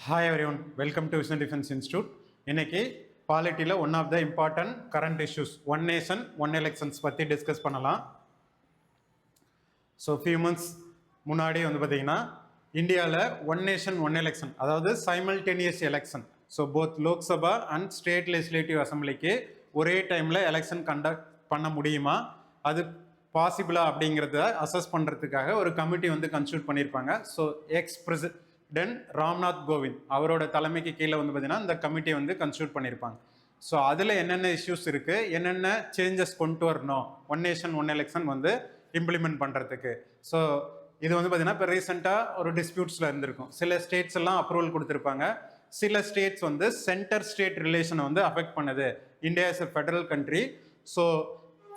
Hi everyone, welcome to Vision Defense Institute. இன்னைக்கு பாலிட்டியில் one of the important current issues one nation one elections பற்றி discuss பண்ணலாம். So few months முன்னாடி பார்த்தீங்கன்னா இந்தியாவில் ஒன் நேஷன் ஒன் எலெக்ஷன், அதாவது simultaneous election. So both Lok Sabha and state legislative அசம்பிளிக்கு ஒரே டைமில் எலெக்ஷன் கண்டக்ட் பண்ண முடியுமா, அது பாசிபிளா அப்படிங்கிறத அசஸ் பண்ணுறதுக்காக ஒரு கமிட்டி கன்ஸ்டியூட் பண்ணியிருப்பாங்க. ஸோ பிரசிடென்ட் ராம்நாத் கோவிந்த் அவரோட தலைமைக்கு கீழே பார்த்தீங்கன்னா இந்த கமிட்டி கன்ஸ்டியூட் பண்ணியிருப்பாங்க. ஸோ அதில் என்னென்ன இஷ்யூஸ் இருக்குது, என்னென்ன சேஞ்சஸ் கொண்டு வரணும் one nation one election implement பண்ணுறதுக்கு. ஸோ இது பார்த்தீங்கன்னா இப்போ ரீசெண்டாக ஒரு டிஸ்பியூட்ஸில் இருந்திருக்கும். சில ஸ்டேட்ஸ் எல்லாம் அப்ரூவல் கொடுத்துருப்பாங்க, சில ஸ்டேட்ஸ் சென்டர் ஸ்டேட் ரிலேஷனை அஃபெக்ட் பண்ணுது. India is a federal country, so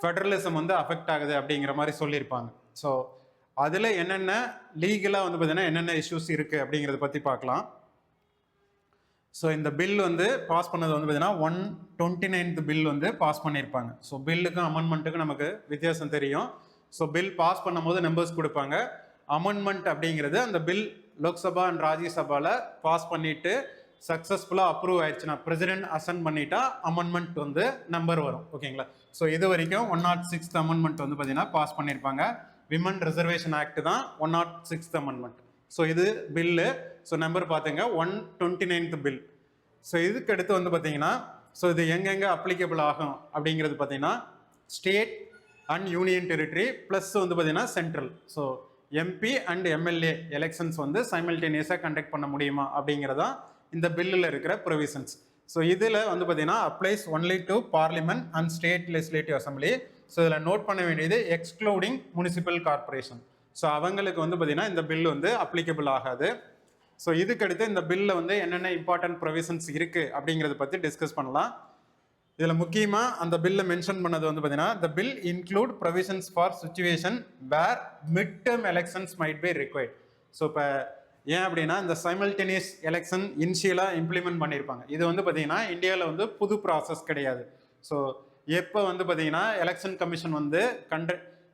federalism affect ஆகுது அப்படிங்கிற மாதிரி சொல்லியிருப்பாங்க. ஸோ அதில் என்னென்ன லீகலாக பார்த்தீங்கன்னா என்னென்ன இஷ்யூஸ் இருக்குது அப்படிங்கிறத பற்றி பார்க்கலாம். ஸோ இந்த பில் பாஸ் பண்ணது பார்த்தீங்கன்னா 129th பில் பாஸ் பண்ணியிருப்பாங்க. ஸோ பில்லுக்கும் அமெண்ட்மெண்ட்டுக்கும் நமக்கு வித்தியாசம் தெரியும். ஸோ பில் பாஸ் பண்ணும்போது நம்பர்ஸ் கொடுப்பாங்க. அமெண்ட்மெண்ட் அப்படிங்கிறது அந்த பில் லோக்சபா அண்ட் ராஜ்யசபாவில் பாஸ் பண்ணிட்டு சக்ஸஸ்ஃபுல்லாக அப்ரூவ் ஆயிடுச்சுன்னா, பிரசிடென்ட் அசன் பண்ணிட்டா அமெண்ட்மெண்ட் நம்பர் வரும். ஓகேங்களா? ஸோ இது வரைக்கும் 106th அமெண்ட்மெண்ட் பார்த்தீங்கன்னா பாஸ் பண்ணியிருப்பாங்க. விமன் ரிசர்வேஷன் ஆக்ட் தான் 106th அமெண்ட்மெண்ட். ஸோ இது பில்லு. ஸோ நம்பர் பார்த்துங்க 129th பில். ஸோ இதுக்கு அடுத்து பார்த்தீங்கன்னா ஸோ இது எங்கெங்கே அப்ளிகபிள் ஆகும் அப்படிங்கிறது பார்த்தீங்கன்னா state and union territory plus பார்த்தீங்கன்னா central. So MP and MLA elections சைமல்டேனியஸாக கண்டக்ட் பண்ண முடியுமா அப்படிங்கிறதா இந்த பில்லில் இருக்கிற ப்ரொவிஷன்ஸ். ஸோ இதில் பார்த்தீங்கன்னா applies only to parliament and state legislative assembly. So இதில் நோட் பண்ண வேண்டியது எக்ஸ்க்ளூடிங் முனிசிபல் கார்பரேஷன். ஸோ அவங்களுக்கு பார்த்தீங்கன்னா இந்த பில் அப்ளிகபிள் ஆகாது. ஸோ இதுக்கடுத்து இந்த பில்லில் என்னென்ன இம்பார்ட்டன்ட் ப்ரொவிஷன்ஸ் இருக்குது அப்படிங்கிறத பற்றி டிஸ்கஸ் பண்ணலாம். இதில் முக்கியமாக அந்த பில்லை மென்ஷன் பண்ணது பார்த்தீங்கன்னா the bill include provisions for situation where midterm elections might be required. So இப்போ ஏன் அப்படின்னா இந்த சைமல்டேனியஸ் எலெக்ஷன் இனிஷியலாக இம்ப்ளிமெண்ட் பண்ணியிருப்பாங்க. இது பார்த்தீங்கன்னா இந்தியாவில் புது ப்ராசஸ் கிடையாது. ஸோ எப்போ பார்த்தீங்கன்னா எலெக்ஷன் கமிஷன்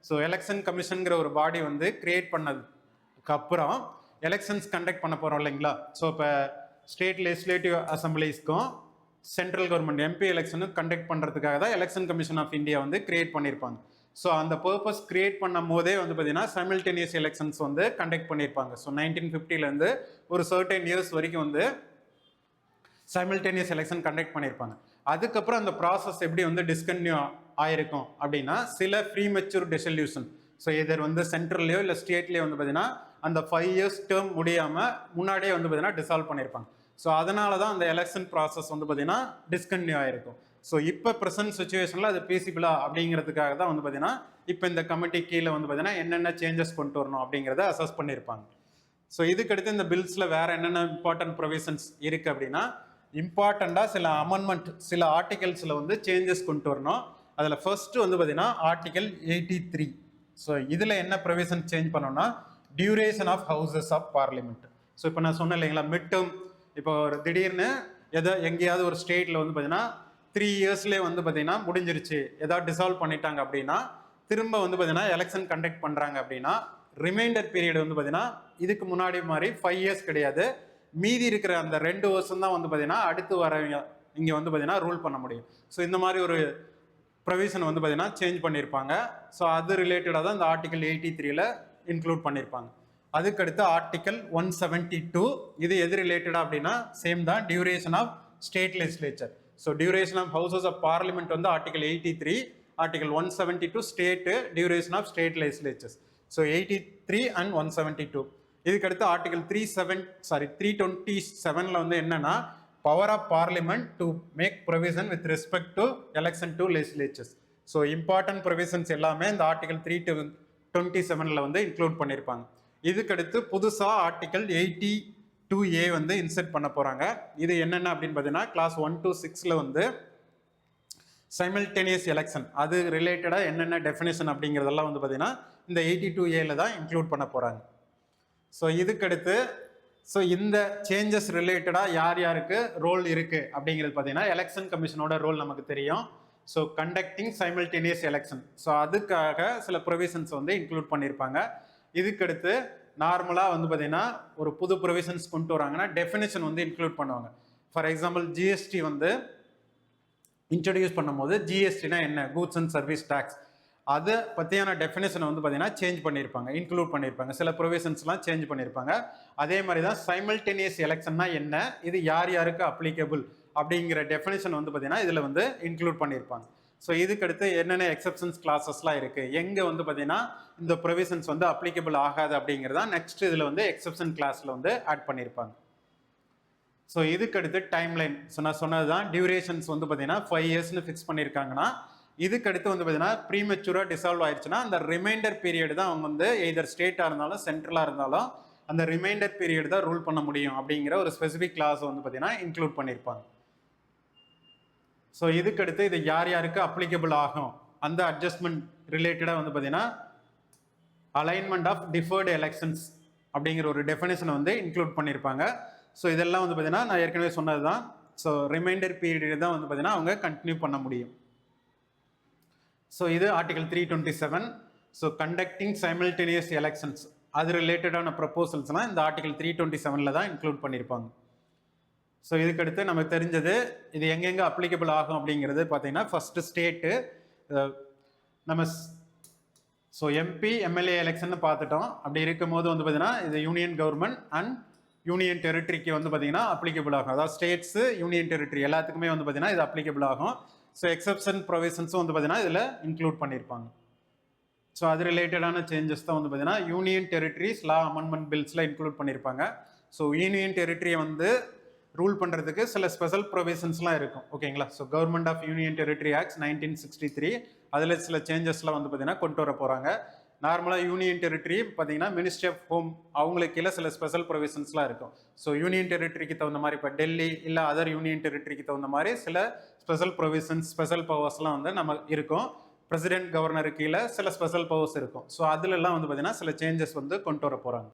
ஸோ எலெக்ஷன் கமிஷனுங்கிற ஒரு பாடி கிரியேட் பண்ணதுக்கு அப்புறம் எலெக்ஷன்ஸ் கண்டக்ட் பண்ண போகிறோம் இல்லைங்களா? ஸோ இப்போ ஸ்டேட் லெஜிஸ்லேட்டிவ் அசம்பிளிஸ்க்கும் சென்ட்ரல் கவர்மெண்ட் எம்பி எலெக்ஷனுக்கு கண்டக்ட் பண்ணுறதுக்காக தான் election commission of India create பண்ணியிருப்பாங்க. ஸோ அந்த பர்பஸ் கிரியேட் பண்ணும் போதே பார்த்தீங்கன்னா சைமல்டேனியஸ் எலெக்ஷன்ஸ் கண்டக்ட் பண்ணியிருப்பாங்க. ஸோ 1950லேருந்து ஒரு சர்டன் இயர்ஸ் வரைக்கும் சைமல்டேனியஸ் எலெக்ஷன் கண்டக்ட் பண்ணியிருப்பாங்க. அதுக்கப்புறம் அந்த ப்ராசஸ் எப்படி டிஸ்கன்டினியூ ஆயிருக்கும் அப்படின்னா சில ப்ரீமெச்சூர் டிசல்யூஷன். ஸோ இதர் சென்ட்ரல்லையோ இல்லை ஸ்டேட்லேயோ பார்த்தீங்கன்னா அந்த 5 years டேர்ம் முடியாமல் முன்னாடியே பார்த்தீங்கன்னா டிசால்வ் பண்ணியிருப்பாங்க. ஸோ அதனால தான் அந்த எலெக்ஷன் ப்ராசஸ் பார்த்தீங்கன்னா டிஸ்கன்டினியூ ஆயிருக்கும். ஸோ இப்போ ப்ரெசன்ட் சுச்சுவேஷனில் அது பேசிபிளா அப்படிங்கிறதுக்காக தான் பார்த்தீங்கன்னா இப்போ இந்த கமிட்டி கீழே பார்த்தீங்கன்னா என்னென்ன சேஞ்சஸ் கொண்டு வரணும் அப்படிங்கிறத அசஸ் பண்ணியிருப்பாங்க. ஸோ இதுக்கடுத்து இந்த பில்ஸில் வேறு என்னென்ன இம்பார்ட்டன்ட் ப்ரொவிஷன்ஸ் இருக்குது அப்படின்னா இம்பார்ட்டண்ட்டாக சில அமெண்ட்மெண்ட் சில ஆர்டிகல்ஸில் சேஞ்சஸ் கொண்டு வரணும். அதில் ஃபர்ஸ்ட்டு பார்த்தீங்கன்னா ஆர்டிகல் 83. ஸோ இதில் என்ன ப்ரொவிஷன் சேஞ்ச் பண்ணோம்னா duration of houses of parliament. So இப்போ நான் சொன்னேன் இல்லைங்களா, மிட் டேர்ம் இப்போ ஒரு திடீர்னு எங்கேயாவது ஒரு ஸ்டேட்டில் பார்த்தீங்கன்னா 3 yearsலேயே பார்த்தீங்கன்னா முடிஞ்சிருச்சு, ஏதாவது டிசால்வ் பண்ணிட்டாங்க அப்படின்னா திரும்ப பார்த்தீங்கன்னா எலெக்ஷன் கண்டக்ட் பண்ணுறாங்க அப்படின்னா ரிமைண்டர் பீரியட் பார்த்தீங்கன்னா இதுக்கு முன்னாடி மாதிரி 5 years கிடையாது, மீதி இருக்கிற அந்த 2 வருஷம் தான் பார்த்தீங்கன்னா அடுத்து வரவங்க இங்கே பார்த்தீங்கன்னா ரூல் பண்ண முடியும். ஸோ இந்த மாதிரி ஒரு ப்ரொவிஷன் பார்த்தீங்கன்னா சேஞ்ச் பண்ணியிருப்பாங்க. ஸோ அது ரிலேட்டடாக தான் இந்த ஆர்டிகல் 83ல் இன்க்ளூட் பண்ணியிருப்பாங்க. அதுக்கடுத்து ஆர்டிகல் 172 இது எது ரிலேட்டடா அப்படின்னா சேம் தான், duration of state legislature. So duration of houses of parliament article 83, article 172 state duration of state legislatures. So 83 and 172. இதுக்கடுத்து ஆர்டிகல் 327ல் என்னன்னா power of parliament to make provision with respect to election to legislatures. So important provisions எல்லாமே இந்த article 327ல் include பண்ணியிருப்பாங்க. இதுக்கடுத்து புதுசாக article 82A insert பண்ண போகிறாங்க. இது என்னென்ன அப்படின்னு பார்த்தீங்கன்னா கிளாஸ் 1 to 6ல் சைமல்டேனியஸ் எலெக்ஷன் அது ரிலேட்டடாக என்னென்ன டெஃபினேஷன் அப்படிங்கிறதெல்லாம் பார்த்தீங்கன்னா இந்த 82Aல தான் இன்க்ளூட் பண்ண போகிறாங்க. ஸோ இதுக்கடுத்து ஸோ இந்த சேஞ்சஸ் ரிலேட்டடாக யார் யாருக்கு ரோல் இருக்குது அப்படிங்கிறது பார்த்தீங்கன்னா எலெக்ஷன் கமிஷனோட ரோல் நமக்கு தெரியும். So conducting simultaneous election. So அதுக்காக சில ப்ரொவிஷன்ஸ் இன்க்ளூட் பண்ணியிருப்பாங்க. இதுக்கடுத்து நார்மலாக வந்து பார்த்தீங்கன்னா ஒரு புது ப்ரொவிஷன்ஸ் கொண்டு வராங்கன்னா டெஃபினேஷன் வந்து இன்க்ளூட் பண்ணுவாங்க. ஃபார் எக்ஸாம்பிள் ஜிஎஸ்டி வந்து இன்ட்ரடியூஸ் பண்ணும்போது ஜிஎஸ்டினா என்ன, கூட்ஸ் அண்ட் சர்வீஸ் டேக்ஸ், அதை பற்றியான டெஃபினேஷனை வந்து பார்த்தீங்கன்னா சேஞ்ச் பண்ணியிருப்பாங்க, இன்க்ளூட் பண்ணியிருப்பாங்க, சில ப்ரொவிஷன்ஸ்லாம் சேஞ்ச் பண்ணியிருப்பாங்க. அதே மாதிரி தான் சைமல்டேனியஸ் எலெக்ஷன்னா என்ன, இது யார் யாருக்கு அப்ளிகபிள் அப்படிங்கிற டெஃபினேஷன் வந்து பார்த்தீங்கன்னா இதில் வந்து இன்க்ளூட் பண்ணியிருப்பாங்க. ஸோ இதுக்கடுத்து என்னென்ன எக்ஸப்ஷன்ஸ் கிளாஸஸ்லாம் இருக்குது, எங்கே வந்து பார்த்தீங்கன்னா இந்த ப்ரொவிஷன்ஸ் வந்து அப்ளிகபிள் ஆகாது அப்படிங்கிறதா நெக்ஸ்ட் இதில் வந்து எக்ஸப்ஷன் கிளாஸில் வந்து ஆட் பண்ணியிருப்பாங்க. ஸோ இதுக்கடுத்து டைம்லைன். ஸோ நான் சொன்னது தான் டியூரேஷன்ஸ் வந்து பார்த்தீங்கன்னா 5 இயர்ஸ்னு ஃபிக்ஸ் பண்ணியிருக்காங்கன்னா இதுக்கடுத்து வந்து பார்த்தீங்கன்னா ப்ரீமெச்சூராக டிசால்வ் ஆயிடுச்சுன்னா அந்த ரிமைண்டர் பீரியட் தான் அவங்க வந்து எதர் ஸ்டேட்டாக இருந்தாலும் சென்ட்ரலாக இருந்தாலும் அந்த ரிமைண்டர் பீரியட் தான் ரூல் பண்ண முடியும் அப்படிங்கிற ஒரு ஸ்பெசிஃபிக் கிளாஸ் வந்து பார்த்தீங்கன்னா இன்க்ளூட் பண்ணியிருப்பாங்க. ஸோ இதுக்கடுத்து இது யார் யாருக்கு அப்ளிகபிள் ஆகும், அந்த அட்ஜஸ்ட்மெண்ட் ரிலேட்டடாக வந்து பார்த்தீங்கன்னா அலைன்மெண்ட் ஆஃப் டிஃபர்டு எலெக்ஷன்ஸ் அப்படிங்கிற ஒரு டெஃபினேஷனை வந்து இன்க்ளூட் பண்ணியிருப்பாங்க. ஸோ இதெல்லாம் வந்து பார்த்தீங்கன்னா நான் ஏற்கனவே சொன்னது தான். ஸோ ரிமைண்டர் பீரியட் தான் வந்து பார்த்தீங்கன்னா அவங்க கண்டினியூ பண்ண முடியும். ஸோ இது article 327. So conducting simultaneous elections அது ரிலேட்டடான ப்ரப்போசல்ஸ்லாம் இந்த ஆர்டிகல் 327 தான் இன்க்ளூட் பண்ணியிருப்பாங்க. ஸோ இதுக்கடுத்து நமக்கு தெரிஞ்சது இது எங்கெங்கே அப்ளிகபிள் ஆகும் அப்படிங்கிறது பார்த்தீங்கன்னா ஃபஸ்ட்டு ஸ்டேட்டு நம்ம ஸோ எம்பி எம்எல்ஏ எலெக்ஷன் பார்த்துட்டோம். அப்படி இருக்கும்போது வந்து பார்த்தீங்கன்னா இது யூனியன் கவர்மெண்ட் அண்ட் யூனியன் டெரிட்டரிக்கு வந்து பார்த்தீங்கன்னா அப்ளிகபிள் ஆகும். அதாவது ஸ்டேட்ஸு யூனியன் டெரிட்டரி எல்லாத்துக்குமே வந்து பார்த்தீங்கன்னா இது அப்ளிகபிள் ஆகும். ஸோ எக்ஸப்ஷன் ப்ரொவிஷன்ஸும் வந்து பார்த்தீங்கன்னா இதில் இன்க்ளூட் பண்ணியிருப்பாங்க. ஸோ அது ரிலேட்டடான சேஞ்சஸ் தான் வந்து பார்த்தீங்கன்னா யூனியன் டெரிட்டரிஸ் லா அமெண்ட்மெண்ட் பில்ஸில் இன்க்ளூட் பண்ணியிருப்பாங்க. ஸோ யூனியன் டெரிட்டரியை வந்து ரூல் பண்ணுறதுக்கு சில ஸ்பெஷல் ப்ரொவிஷன்ஸ்லாம் இருக்கும், ஓகேங்களா. So government of union territory acts 1963 அதில் சில சேஞ்சஸ்லாம் வந்து பார்த்தீங்கன்னா கொண்டு வர போகிறாங்க. நார்மலாக யூனியன் டெரிட்டரி பார்த்தீங்கன்னா மினிஸ்ட்ரி ஆஃப் ஹோம் அவங்களுக்கு கீழே சில ஸ்பெஷல் ப்ரொவிஷன்ஸ்லாம் இருக்கும். ஸோ யூனியன் டெரிட்டரிக்கு தகுந்த மாதிரி இப்போ டெல்லி இல்லை அதர் யூனியன் டெரிட்டரிக்கு தகுந்த மாதிரி சில ஸ்பெஷல் ப்ரொவிஷன்ஸ் ஸ்பெஷல் பவர்ஸ்லாம் வந்து நம்ம இருக்கும். பிரசிடென்ட் கவர்னருக்கு கீழே சில ஸ்பெஷல் பவர்ஸ் இருக்கும். ஸோ அதுலலாம் வந்து பார்த்தீங்கன்னா சில சேஞ்சஸ் வந்து கொண்டு வர போகிறாங்க.